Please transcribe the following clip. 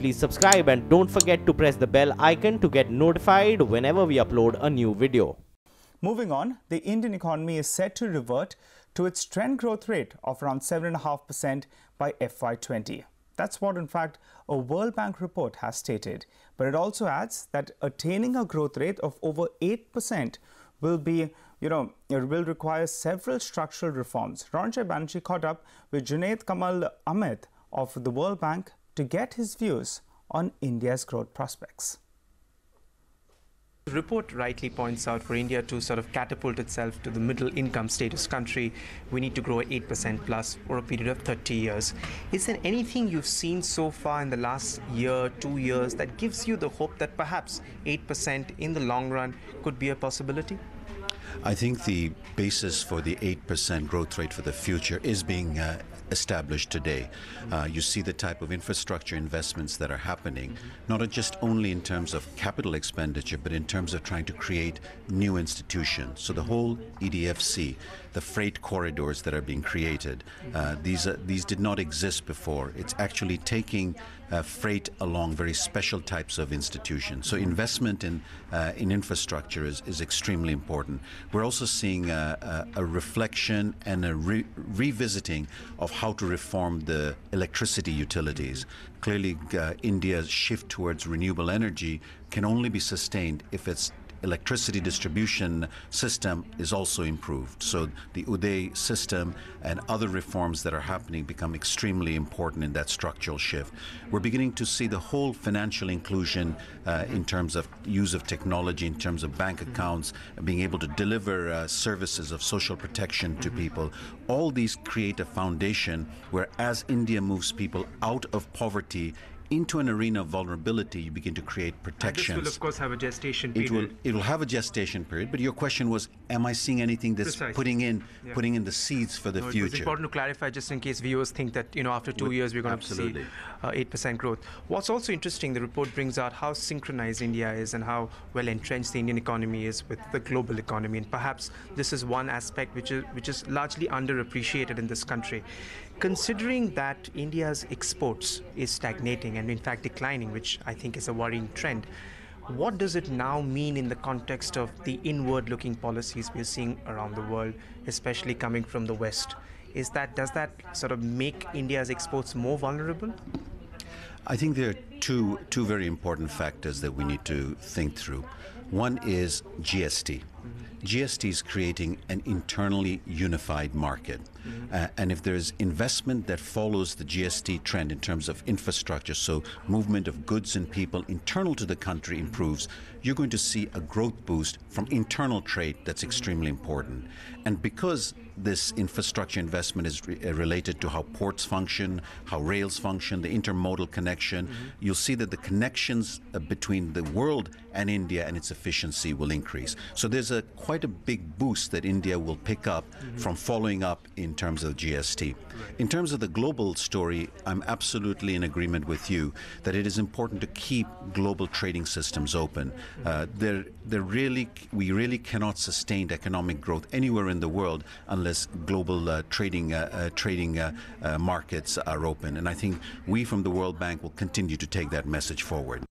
please subscribe and don't forget to press the bell icon to get notified whenever we upload a new video. Moving on, the Indian economy is set to revert to its trend growth rate of around 7.5% by FY20. That's what, in fact, a World Bank report has stated. But it also adds that attaining a growth rate of over 8% will require several structural reforms. Ranjay Banerjee caught up with Junaid Kamal Ahmad of the World Bank to get his views on India's growth prospects. The report rightly points out for India to sort of catapult itself to the middle income status country, we need to grow at 8% plus for a period of 30 years. Is there anything you've seen so far in the last year, 2 years that gives you the hope that perhaps 8% in the long run could be a possibility? I think the basis for the 8% growth rate for the future is being established today. You see the type of infrastructure investments that are happening, not just only in terms of capital expenditure, but in terms of trying to create new institutions. So the whole EDFC, the freight corridors that are being created, these did not exist before. It's actually taking freight along very special types of institutions. So investment in infrastructure is extremely important. We're also seeing a reflection and a revisiting of how to reform the electricity utilities. Clearly, India's shift towards renewable energy can only be sustained if its electricity distribution system is also improved. So the Uday system and other reforms that are happening become extremely important in that structural shift. We're beginning to see the whole financial inclusion in terms of use of technology, in terms of bank accounts, being able to deliver services of social protection to people. All these create a foundation where, as India moves people out of poverty into an arena of vulnerability, you begin to create protections. And this will, of course, have a gestation period. It will have a gestation period, but your question was, am I seeing anything that's putting in the seeds for the future? It's important to clarify, just in case viewers think that, after 2 years we're going to see 8% growth. What's also interesting, the report brings out how synchronized India is and how well entrenched the Indian economy is with the global economy, and perhaps this is one aspect which is largely underappreciated in this country. Considering that India's exports is stagnating and in fact declining, which I think is a worrying trend, what does it now mean in the context of the inward-looking policies we're seeing around the world, especially coming from the West? Does that sort of make India's exports more vulnerable? I think there are two very important factors that we need to think through. One is GST. GST is creating an internally unified market. And if there's investment that follows the GST trend in terms of infrastructure, so movement of goods and people internal to the country improves, you're going to see a growth boost from internal trade that's extremely important. And because this infrastructure investment is related to how ports function, how rails function, the intermodal connection, you'll see that the connections between the world and India and its efficiency will increase. So there's quite a big boost that India will pick up from following up in terms of GST. In terms of the global story, I'm absolutely in agreement with you that it is important to keep global trading systems open. We really cannot sustain economic growth anywhere in the world unless global trading markets are open. And I think we from the World Bank will continue to take that message forward.